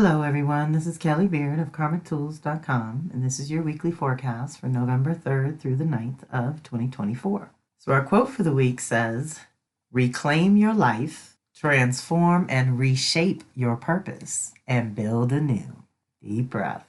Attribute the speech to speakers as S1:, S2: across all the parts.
S1: Hello everyone, this is Kelly Beard of KarmicTools.com, and this is your weekly forecast for November 3rd through the 9th of 2024. So our quote for the week says, "Reclaim your life, transform and reshape your purpose, and build anew." Deep breath.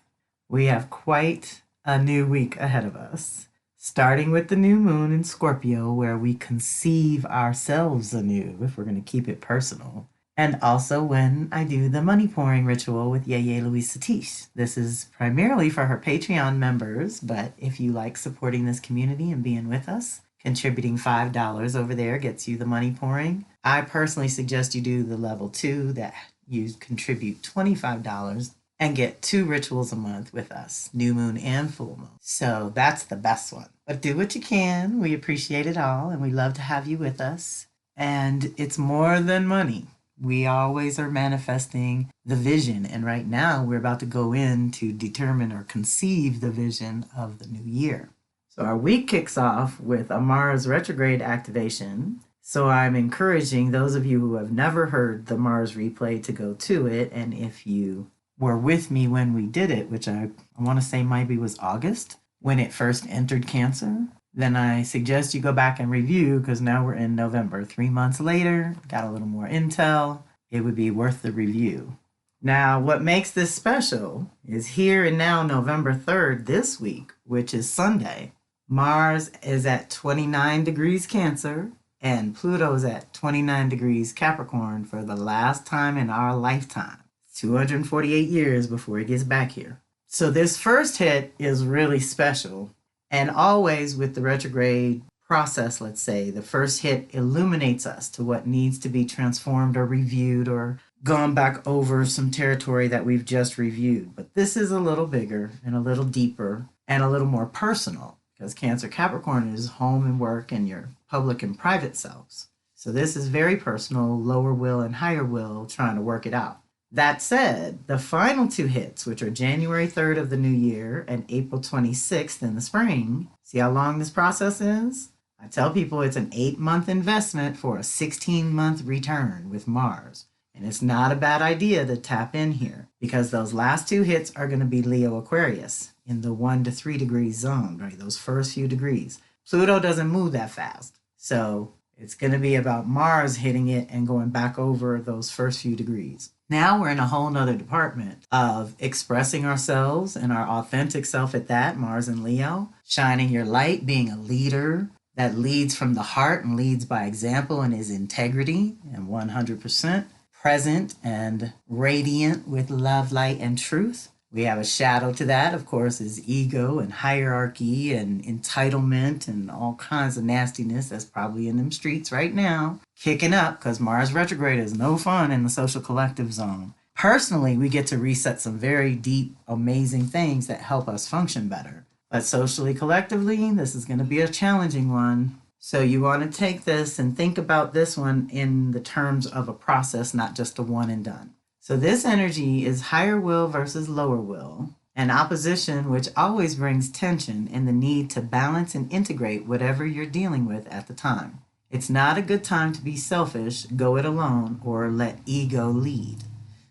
S1: We have quite a new week ahead of us, starting with the new moon in Scorpio, where we conceive ourselves anew, if we're going to keep it personal. And also when I do the money pouring ritual with Yeye Louise Satish. This is primarily for her Patreon members, but if you like supporting this community and being with us, contributing $5 over there gets you the money pouring. I personally suggest you do the level 2 that you contribute $25 and get 2 rituals a month with us, new moon and full moon. So that's the best one. But do what you can. We appreciate it all, and we love to have you with us. And it's more than money. We always are manifesting the vision, and right now we're about to go in to determine or conceive the vision of the new year. So our week kicks off with a Mars retrograde activation. So I'm encouraging those of you who have never heard the Mars replay to go to it, and if you were with me when we did it, which I want to say maybe was August, when it first entered Cancer, then I suggest you go back and review, because now we're in November. 3 months later, got a little more intel. It would be worth the review. Now, what makes this special is here and now, November 3rd, this week, which is Sunday, Mars is at 29 degrees Cancer, and Pluto's at 29 degrees Capricorn for the last time in our lifetime. 248 years before it gets back here. So this first hit is really special. And always with the retrograde process, let's say, the first hit illuminates us to what needs to be transformed or reviewed or gone back over some territory that we've just reviewed. But this is a little bigger and a little deeper and a little more personal, because Cancer Capricorn is home and work and your public and private selves. So this is very personal, lower will and higher will, trying to work it out. That said, the final 2 hits, which are January 3rd of the new year and April 26th in the spring, see how long this process is? I tell people it's an 8-month investment for a 16-month return with Mars. And it's not a bad idea to tap in here, because those last 2 hits are going to be Leo Aquarius in the 1 to 3 degrees zone, right? Those first few degrees. Pluto doesn't move that fast. So it's going to be about Mars hitting it and going back over those first few degrees. Now we're in a whole nother department of expressing ourselves and our authentic self at that, Mars and Leo, shining your light, being a leader that leads from the heart and leads by example and is integrity and 100% present and radiant with love, light, and truth. We have a shadow to that, of course, is ego and hierarchy and entitlement and all kinds of nastiness that's probably in them streets right now, kicking up, because Mars retrograde is no fun in the social collective zone. Personally, we get to reset some very deep, amazing things that help us function better. But socially, collectively, this is going to be a challenging one. So you want to take this and think about this one in the terms of a process, not just a one and done. So this energy is higher will versus lower will, an opposition which always brings tension and the need to balance and integrate whatever you're dealing with at the time. It's not a good time to be selfish, go it alone, or let ego lead.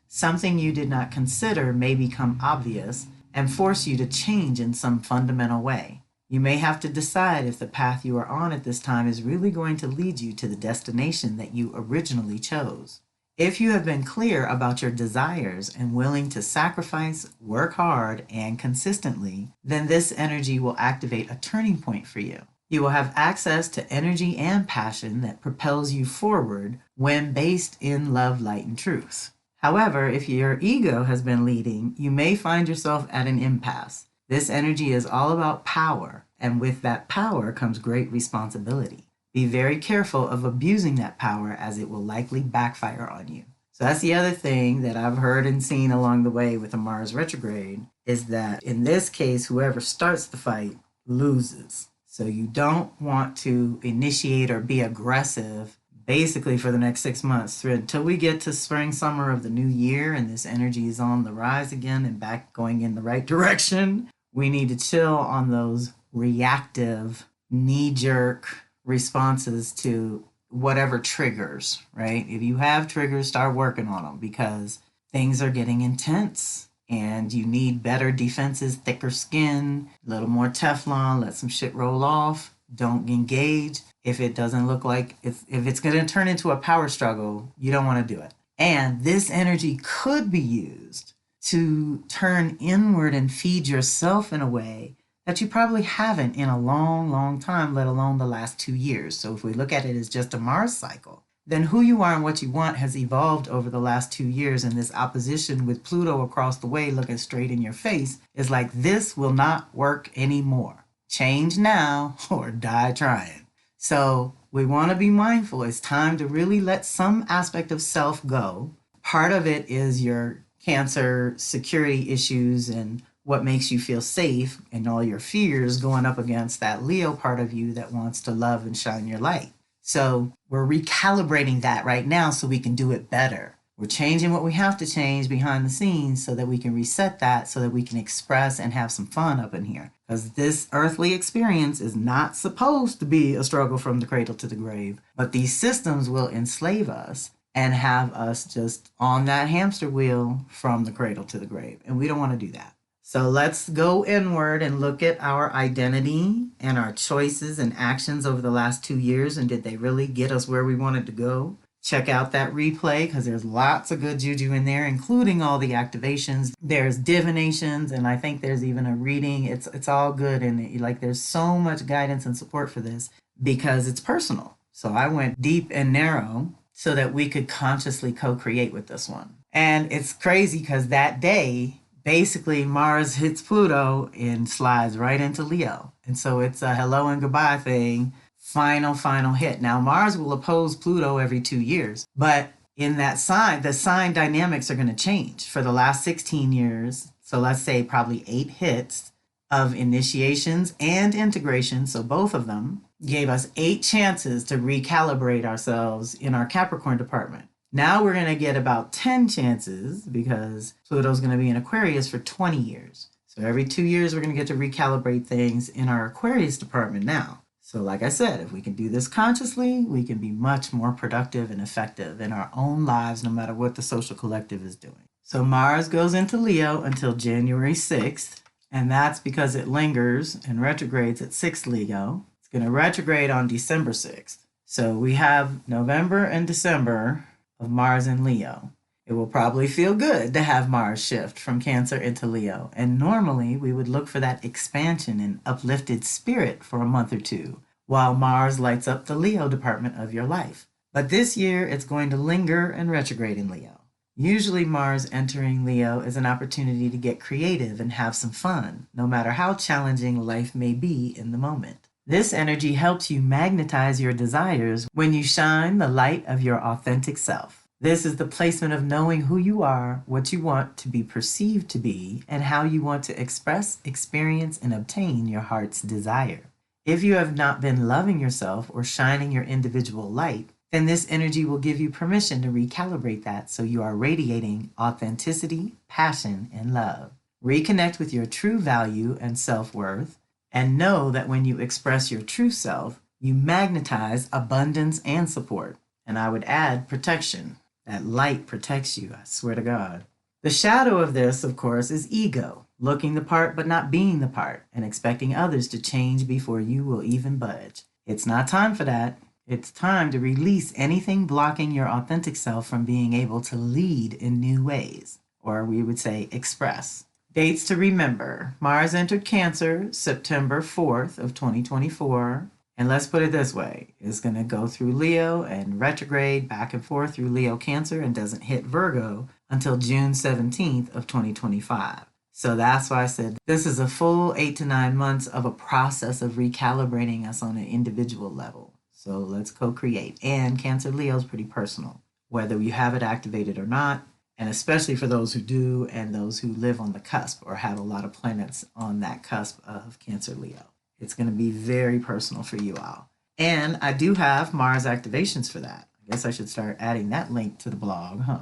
S1: Something you did not consider may become obvious and force you to change in some fundamental way. You may have to decide if the path you are on at this time is really going to lead you to the destination that you originally chose. If you have been clear about your desires and willing to sacrifice, work hard, and consistently, then this energy will activate a turning point for you. You will have access to energy and passion that propels you forward when based in love, light, and truth. However, if your ego has been leading, you may find yourself at an impasse. This energy is all about power, and with that power comes great responsibility. Be very careful of abusing that power, as it will likely backfire on you. So that's the other thing that I've heard and seen along the way with a Mars retrograde, is that in this case, whoever starts the fight loses. So you don't want to initiate or be aggressive basically for the next 6 months until we get to spring, summer of the new year, and this energy is on the rise again and back going in the right direction. We need to chill on those reactive, knee-jerk responses to whatever triggers, right? If you have triggers, start working on them, because things are getting intense and you need better defenses, thicker skin, a little more Teflon, let some shit roll off, don't engage. If it doesn't look like if it's going to turn into a power struggle, you don't want to do it. And this energy could be used to turn inward and feed yourself in a way that you probably haven't in a long, long time, let alone the last 2 years. So if we look at it as just a Mars cycle, then who you are and what you want has evolved over the last 2 years. And this opposition with Pluto across the way looking straight in your face is like, this will not work anymore. Change now or die trying. So we want to be mindful. It's time to really let some aspect of self go. Part of it is your Cancer security issues and what makes you feel safe and all your fears going up against that Leo part of you that wants to love and shine your light. So we're recalibrating that right now so we can do it better. We're changing what we have to change behind the scenes so that we can reset that so that we can express and have some fun up in here. Because this earthly experience is not supposed to be a struggle from the cradle to the grave, but these systems will enslave us and have us just on that hamster wheel from the cradle to the grave. And we don't want to do that. So let's go inward and look at our identity and our choices and actions over the last 2 years. And did they really get us where we wanted to go? Check out that replay because there's lots of good juju in there, including all the activations. There's divinations, and I think there's even a reading. It's all good. And like there's so much guidance and support for this because it's personal. So I went deep and narrow so that we could consciously co-create with this one. And it's crazy because that day, basically Mars hits Pluto and slides right into Leo. And so it's a hello and goodbye thing, final hit. Now Mars will oppose Pluto every 2 years, but in that sign, the sign dynamics are going to change for the last 16 years. So let's say probably 8 hits of initiations and integration, so both of them, gave us 8 chances to recalibrate ourselves in our Capricorn department. Now we're going to get about 10 chances because Pluto's going to be in Aquarius for 20 years. So every 2 years, we're going to get to recalibrate things in our Aquarius department now. So like I said, if we can do this consciously, we can be much more productive and effective in our own lives, no matter what the social collective is doing. So Mars goes into Leo until January 6th, and that's because it lingers and retrogrades at 6th Leo. It's going to retrograde on December 6th. So we have November and December of Mars in Leo. It will probably feel good to have Mars shift from Cancer into Leo. And normally we would look for that expansion and uplifted spirit for a month or two while Mars lights up the Leo department of your life. But this year it's going to linger and retrograde in Leo. Usually Mars entering Leo is an opportunity to get creative and have some fun, no matter how challenging life may be in the moment. This energy helps you magnetize your desires when you shine the light of your authentic self. This is the placement of knowing who you are, what you want to be perceived to be, and how you want to express, experience, and obtain your heart's desire. If you have not been loving yourself or shining your individual light, then this energy will give you permission to recalibrate that so you are radiating authenticity, passion, and love. Reconnect with your true value and self-worth, and know that when you express your true self, you magnetize abundance and support. And I would add protection. That light protects you, I swear to God. The shadow of this, of course, is ego, looking the part but not being the part, and expecting others to change before you will even budge. It's not time for that. It's time to release anything blocking your authentic self from being able to lead in new ways, or we would say express. Dates to remember. Mars entered Cancer September 4th of 2024. And let's put it this way. It's going to go through Leo and retrograde back and forth through Leo Cancer and doesn't hit Virgo until June 17th of 2025. So that's why I said this is a full 8 to 9 months of a process of recalibrating us on an individual level. So let's co-create. And Cancer Leo is pretty personal, whether you have it activated or not. And especially for those who do and those who live on the cusp or have a lot of planets on that cusp of Cancer Leo. It's going to be very personal for you all. And I do have Mars activations for that. I guess I should start adding that link to the blog, huh?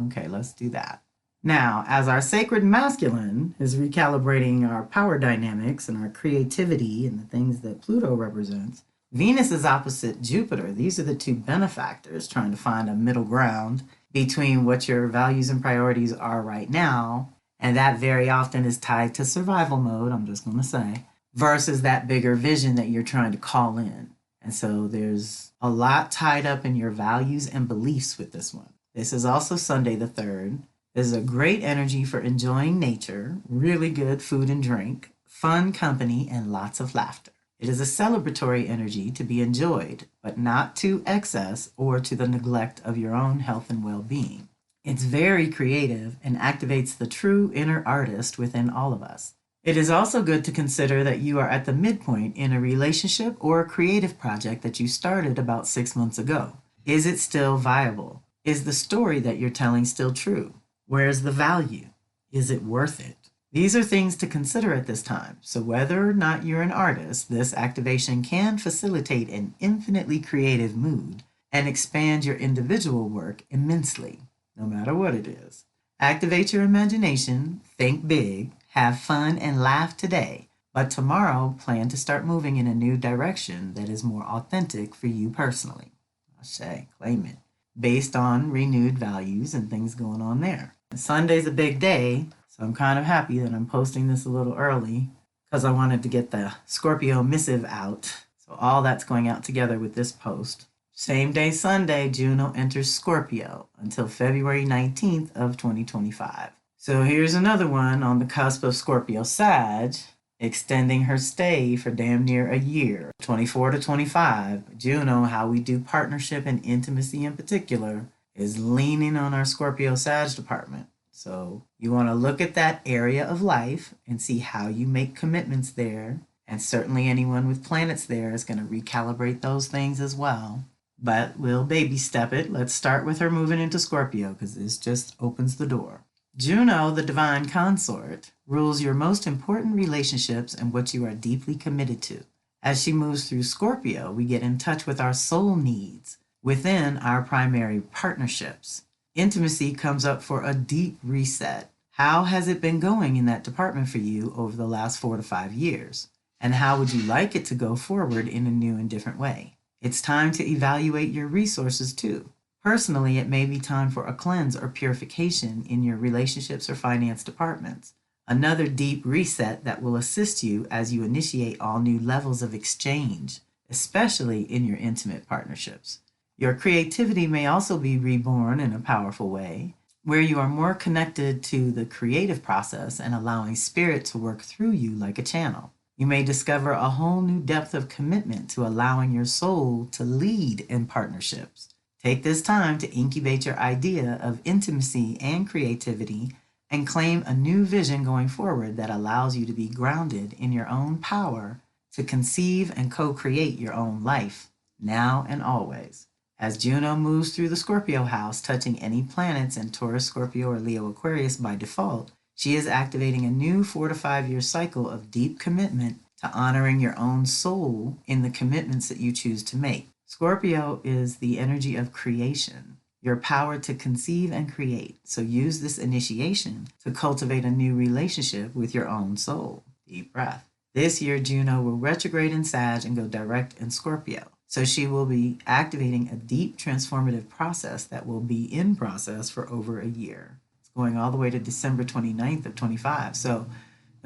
S1: Okay, let's do that. Now, as our sacred masculine is recalibrating our power dynamics and our creativity and the things that Pluto represents, Venus is opposite Jupiter. These are the two benefactors trying to find a middle ground between what your values and priorities are right now, and that very often is tied to survival mode, I'm just going to say, versus that bigger vision that you're trying to call in. And so there's a lot tied up in your values and beliefs with this one. This is also Sunday the 3rd. This is a great energy for enjoying nature, really good food and drink, fun company, and lots of laughter. It is a celebratory energy to be enjoyed, but not to excess or to the neglect of your own health and well-being. It's very creative and activates the true inner artist within all of us. It is also good to consider that you are at the midpoint in a relationship or a creative project that you started about 6 months ago. Is it still viable? Is the story that you're telling still true? Where's the value? Is it worth it? These are things to consider at this time. So whether or not you're an artist, this activation can facilitate an infinitely creative mood and expand your individual work immensely, no matter what it is. Activate your imagination, think big, have fun, and laugh today. But tomorrow, plan to start moving in a new direction that is more authentic for you personally. I say, claim it. Based on renewed values and things going on there. Sunday's a big day, so I'm kind of happy that I'm posting this a little early because I wanted to get the Scorpio missive out. So all that's going out together with this post. Same day Sunday, Juno enters Scorpio until February 19th of 2025. So here's another one on the cusp of Scorpio Sag, extending her stay for damn near a year. 24 to 25, Juno, how we do partnership and intimacy in particular, is leaning on our Scorpio Sag department. So you want to look at that area of life and see how you make commitments there. And certainly anyone with planets there is going to recalibrate those things as well. But we'll baby step it. Let's start with her moving into Scorpio because this just opens the door. Juno, the divine consort, rules your most important relationships and what you are deeply committed to. As she moves through Scorpio, we get in touch with our soul needs within our primary partnerships. Intimacy comes up for a deep reset. How has it been going in that department for you over the last 4 to 5 years? And how would you like it to go forward in a new and different way? It's time to evaluate your resources too. Personally, it may be time for a cleanse or purification in your relationships or finance departments. Another deep reset that will assist you as you initiate all new levels of exchange, especially in your intimate partnerships. Your creativity may also be reborn in a powerful way, where you are more connected to the creative process and allowing spirit to work through you like a channel. You may discover a whole new depth of commitment to allowing your soul to lead in partnerships. Take this time to incubate your idea of intimacy and creativity and claim a new vision going forward that allows you to be grounded in your own power to conceive and co-create your own life, now and always. As Juno moves through the Scorpio house, touching any planets in Taurus, Scorpio, or Leo, Aquarius by default, she is activating a new 4 to 5 year cycle of deep commitment to honoring your own soul in the commitments that you choose to make. Scorpio is the energy of creation, your power to conceive and create. So use this initiation to cultivate a new relationship with your own soul. Deep breath. This year, Juno will retrograde in Sag and go direct in Scorpio. So she will be activating a deep transformative process that will be in process for over a year. It's going all the way to December 29th of 25. So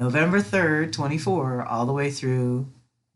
S1: November 3rd, 24, all the way through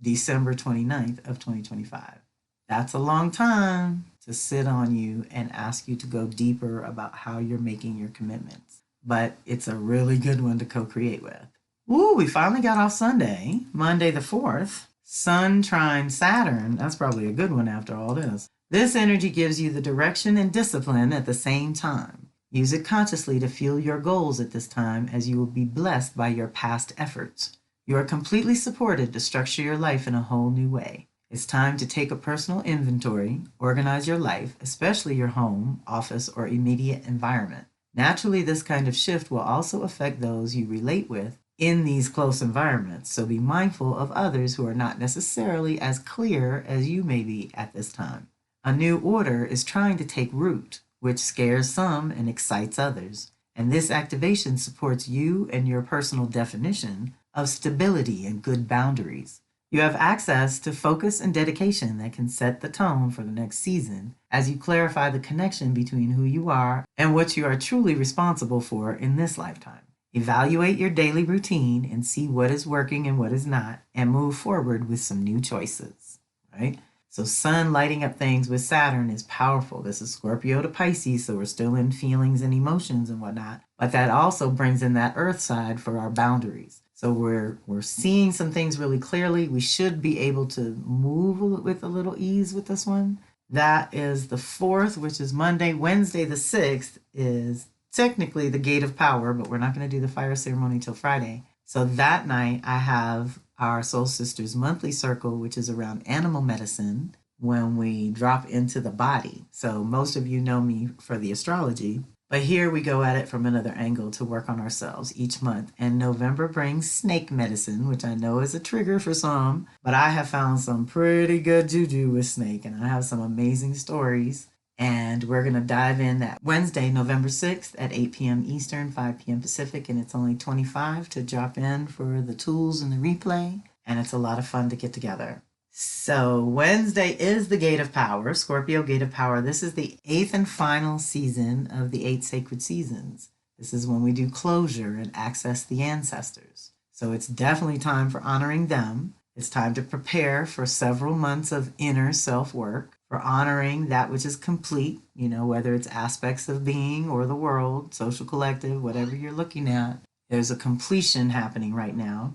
S1: December 29th of 2025. That's a long time to sit on you and ask you to go deeper about how you're making your commitments. But it's a really good one to co-create with. Woo, we finally got off Sunday, Monday the 4th. Sun trine Saturn, that's probably a good one after all this. This energy gives you the direction and discipline at the same time. Use it consciously to fuel your goals at this time as you will be blessed by your past efforts. You are completely supported to structure your life in a whole new way. It's time to take a personal inventory, organize your life, especially your home, office, or immediate environment. Naturally, this kind of shift will also affect those you relate with in these close environments, so be mindful of others who are not necessarily as clear as you may be at this time. A new order is trying to take root, which scares some and excites others, and this activation supports you and your personal definition of stability and good boundaries. You have access to focus and dedication that can set the tone for the next season as you clarify the connection between who you are and what you are truly responsible for in this lifetime. Evaluate your daily routine and see what is working and what is not, and move forward with some new choices, right? So Sun lighting up things with Saturn is powerful. This is Scorpio to Pisces, so we're still in feelings and emotions and whatnot. But that also brings in that Earth side for our boundaries. So we're seeing some things really clearly. We should be able to move with a little ease with this one. That is the 4th, which is Monday. Wednesday, the 6th, is technically the gate of power, but we're not going to do the fire ceremony till Friday. So that night, I have our Soul Sisters monthly circle, which is around animal medicine when we drop into the body. So most of you know me for the astrology, but here we go at it from another angle to work on ourselves each month. And November brings snake medicine, which I know is a trigger for some, but I have found some pretty good juju with snake, and I have some amazing stories. And we're going to dive in that Wednesday, November 6th at 8 p.m. Eastern, 5 p.m. Pacific, and it's only $25 to drop in for the tools and the replay, and it's a lot of fun to get together. So Wednesday is the Gate of Power, Scorpio Gate of Power. This is the 8th and final season of the 8 sacred seasons. This is when we do closure and access the ancestors. So it's definitely time for honoring them. It's time to prepare for several months of inner self-work, for honoring that which is complete, whether it's aspects of being or the world, social collective, whatever you're looking at. There's a completion happening right now.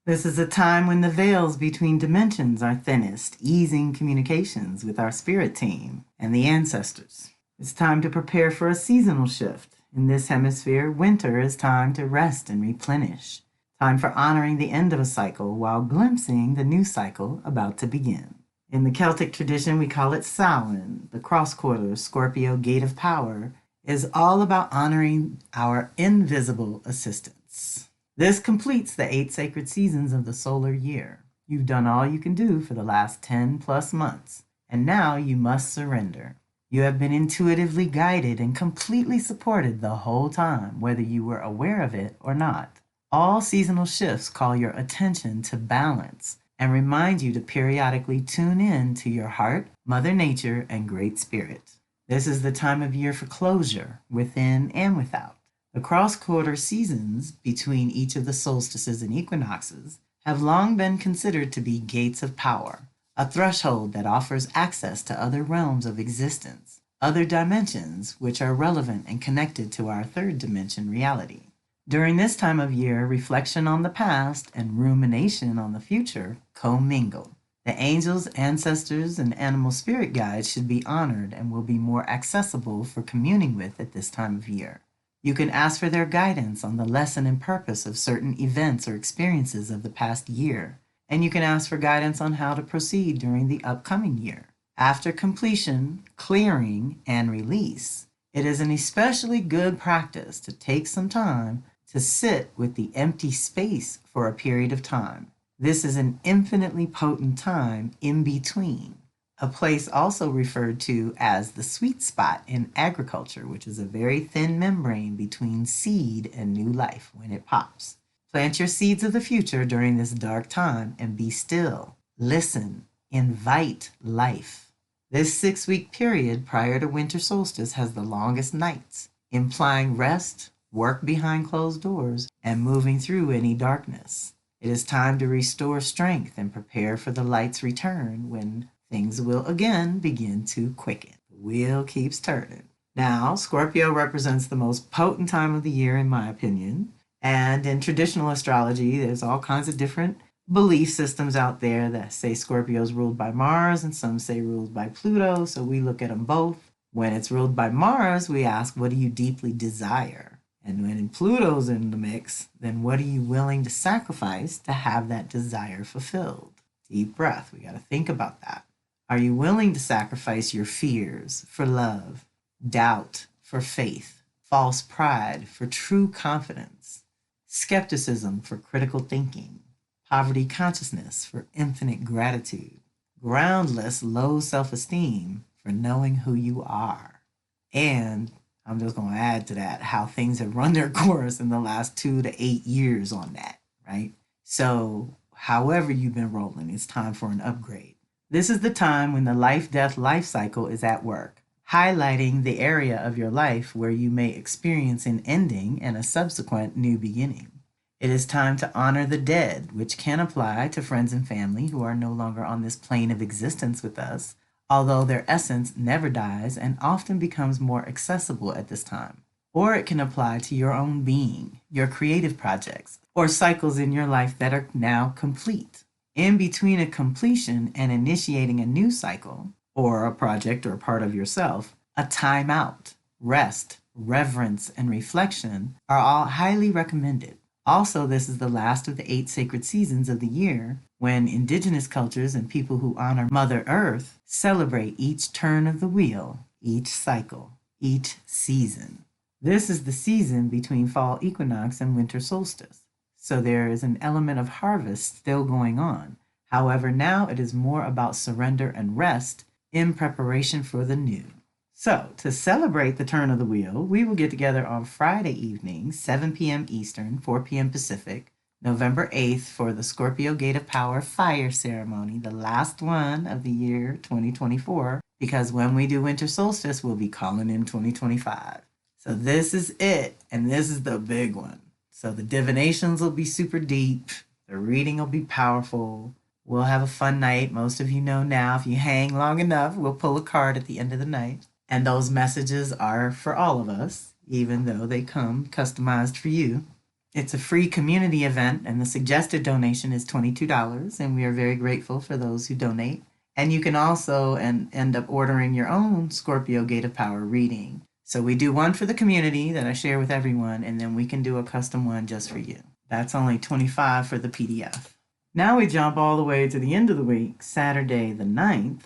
S1: This is a time when the veils between dimensions are thinnest, easing communications with our spirit team and the ancestors. It's time to prepare for a seasonal shift. In this hemisphere, winter is time to rest and replenish. Time for honoring the end of a cycle while glimpsing the new cycle about to begin. In the Celtic tradition, we call it Samhain. The cross-quarter Scorpio Gate of Power is all about honoring our invisible assistants. This completes the 8 sacred seasons of the solar year. You've done all you can do for the last 10 plus months, and now you must surrender. You have been intuitively guided and completely supported the whole time, whether you were aware of it or not. All seasonal shifts call your attention to balance and remind you to periodically tune in to your heart, Mother Nature, and Great Spirit. This is the time of year for closure, within and without. The cross-quarter seasons between each of the solstices and equinoxes have long been considered to be gates of power, a threshold that offers access to other realms of existence, other dimensions which are relevant and connected to our third dimension reality. During this time of year, reflection on the past and rumination on the future commingle. The angels, ancestors, and animal spirit guides should be honored and will be more accessible for communing with at this time of year. You can ask for their guidance on the lesson and purpose of certain events or experiences of the past year, and you can ask for guidance on how to proceed during the upcoming year. After completion, clearing, and release, it is an especially good practice to take some time to sit with the empty space for a period of time. This is an infinitely potent time in between. A place also referred to as the sweet spot in agriculture, which is a very thin membrane between seed and new life when it pops. Plant your seeds of the future during this dark time and be still. Listen. Invite life. This 6-week period prior to winter solstice has the longest nights, implying rest, work behind closed doors, and moving through any darkness. It is time to restore strength and prepare for the light's return when things will again begin to quicken. The wheel keeps turning. Now, Scorpio represents the most potent time of the year, in my opinion. And in traditional astrology, there's all kinds of different belief systems out there that say Scorpio is ruled by Mars and some say ruled by Pluto. So we look at them both. When it's ruled by Mars, we ask, what do you deeply desire? And when Pluto's in the mix, then what are you willing to sacrifice to have that desire fulfilled? Deep breath. We got to think about that. Are you willing to sacrifice your fears for love, doubt for faith, false pride for true confidence, skepticism for critical thinking, poverty consciousness for infinite gratitude, groundless low self-esteem for knowing who you are? And I'm just going to add to that how things have run their course in the last 2 to 8 years on that, right? So however you've been rolling, it's time for an upgrade. This is the time when the life-death-life cycle is at work, highlighting the area of your life where you may experience an ending and a subsequent new beginning. It is time to honor the dead, which can apply to friends and family who are no longer on this plane of existence with us, although their essence never dies and often becomes more accessible at this time. Or it can apply to your own being, your creative projects, or cycles in your life that are now complete. In between a completion and initiating a new cycle, or a project or part of yourself, a time out, rest, reverence, and reflection are all highly recommended. Also, this is the last of the 8 sacred seasons of the year when indigenous cultures and people who honor Mother Earth celebrate each turn of the wheel, each cycle, each season. This is the season between fall equinox and winter solstice. So there is an element of harvest still going on. However, now it is more about surrender and rest in preparation for the new. So, to celebrate the turn of the wheel, we will get together on Friday evening, 7 p.m. Eastern, 4 p.m. Pacific, November 8th for the Scorpio Gate of Power Fire Ceremony, the last one of the year 2024, because when we do winter solstice, we'll be calling in 2025. So this is it, and this is the big one. So the divinations will be super deep, the reading will be powerful, we'll have a fun night. Most of you know now, if you hang long enough, we'll pull a card at the end of the night. And those messages are for all of us, even though they come customized for you. It's a free community event, and the suggested donation is $22, and we are very grateful for those who donate. And you can also end up ordering your own Scorpio Gate of Power reading. So we do one for the community that I share with everyone, and then we can do a custom one just for you. That's only $25 for the PDF. Now we jump all the way to the end of the week, Saturday the 9th,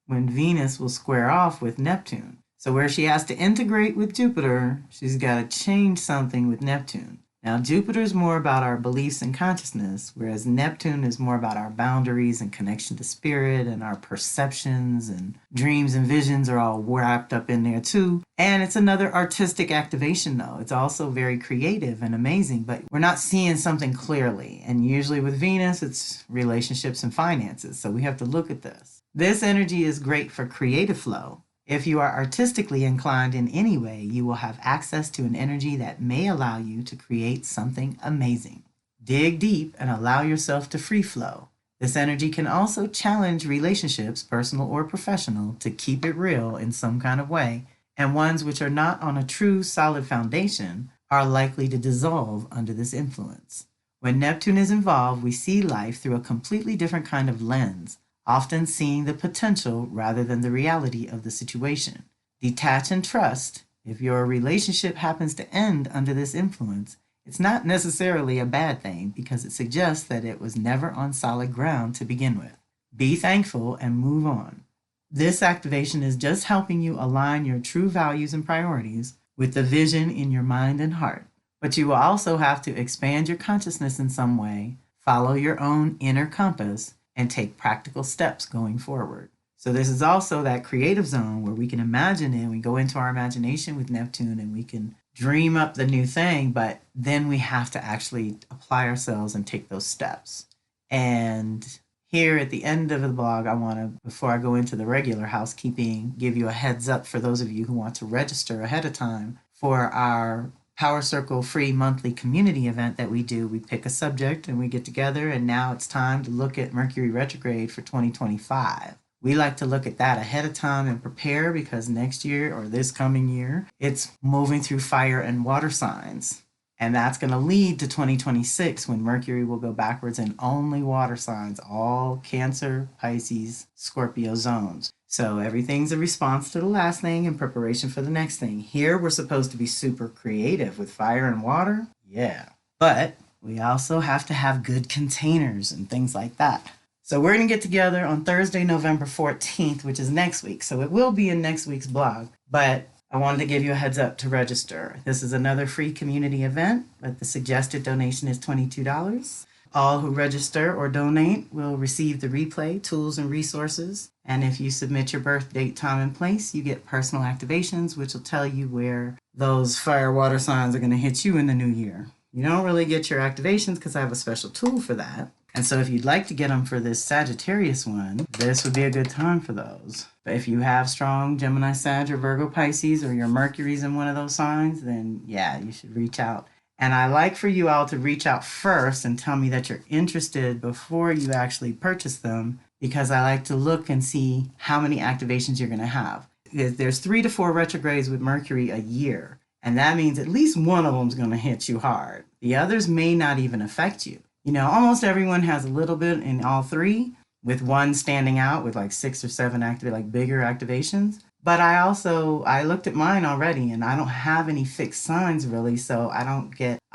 S1: when Venus will square off with Neptune. So where she has to integrate with Jupiter, she's got to change something with Neptune. Now, Jupiter is more about our beliefs and consciousness, whereas Neptune is more about our boundaries and connection to spirit, and our perceptions and dreams and visions are all wrapped up in there too. And it's another artistic activation though. It's also very creative and amazing, but we're not seeing something clearly. And usually with Venus, it's relationships and finances. So we have to look at this. This energy is great for creative flow. If you are artistically inclined in any way, you will have access to an energy that may allow you to create something amazing. Dig deep and allow yourself to free flow. This energy can also challenge relationships, personal or professional, to keep it real in some kind of way, and ones which are not on a true solid foundation are likely to dissolve under this influence. When Neptune is involved, we see life through a completely different kind of lens, often seeing the potential rather than the reality of the situation. Detach and trust. If your relationship happens to end under this influence, it's not necessarily a bad thing because it suggests that it was never on solid ground to begin with. Be thankful and move on. This activation is just helping you align your true values and priorities with the vision in your mind and heart. But you will also have to expand your consciousness in some way, follow your own inner compass, and take practical steps going forward. So this is also that creative zone where we can imagine it. We go into our imagination with Neptune and we can dream up the new thing, but then we have to actually apply ourselves and take those steps. And here at the end of the blog, I want to, before I go into the regular housekeeping, give you a heads up for those of you who want to register ahead of time for our Power Circle free monthly community event that we do. We pick a subject and we get together, and now it's time to look at Mercury retrograde for 2025. We like to look at that ahead of time and prepare because next year or this coming year, it's moving through fire and water signs. And that's going to lead to 2026 when Mercury will go backwards in only water signs, all Cancer, Pisces, Scorpio zones. So everything's a response to the last thing in preparation for the next thing. Here we're supposed to be super creative with fire and water. Yeah. But we also have to have good containers and things like that. So we're going to get together on Thursday, November 14th, which is next week. So it will be in next week's blog. But I wanted to give you a heads up to register. This is another free community event, but the suggested donation is $22. All who register or donate will receive the replay, tools, and resources. And if you submit your birth date, time, and place, you get personal activations, which will tell you where those fire water signs are going to hit you in the new year. You don't really get your activations because I have a special tool for that, And so if you'd like to get them for this Sagittarius one, this would be a good time for those. But if you have strong Gemini, Sag, or Virgo, Pisces, or your Mercury's in one of those signs, then yeah, you should reach out. And I like for you all to reach out first and tell me that you're interested before you actually purchase them, because I like to look and see how many activations you're going to have. There's 3 to 4 retrogrades with Mercury a year, and that means at least one of them is going to hit you hard. The others may not even affect you. You know, almost everyone has a little bit in all 3, with one standing out with like 6 or 7 like bigger activations. But I looked at mine already, and I don't have any fixed signs really, so I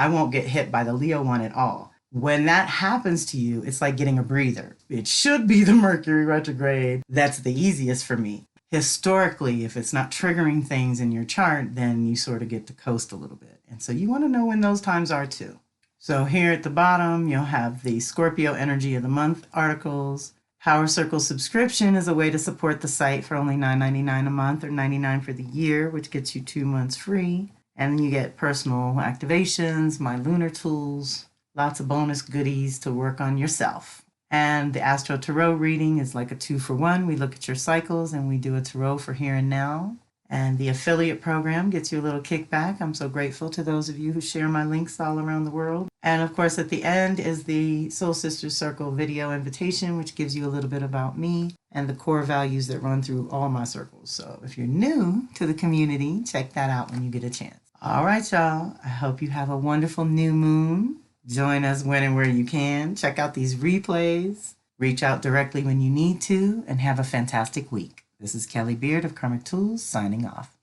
S1: won't get hit by the Leo one at all. When that happens to you, it's like getting a breather. It should be the Mercury retrograde that's the easiest for me. Historically, if it's not triggering things in your chart, then you sort of get to coast a little bit. And so you want to know when those times are too. So here at the bottom, you'll have the Scorpio Energy of the Month articles. Power Circle subscription is a way to support the site for only $9.99 a month or $99 for the year, which gets you 2 months free. And then you get personal activations, my lunar tools, lots of bonus goodies to work on yourself. And the Astro Tarot reading is like a 2-for-1. We look at your cycles and we do a tarot for here and now. And the affiliate program gets you a little kickback. I'm so grateful to those of you who share my links all around the world. And of course, at the end is the Soul Sisters Circle video invitation, which gives you a little bit about me and the core values that run through all my circles. So if you're new to the community, check that out when you get a chance. All right, y'all. I hope you have a wonderful new moon. Join us when and where you can. Check out these replays. Reach out directly when you need to, and have a fantastic week. This is Kelly Beard of Karmic Tools signing off.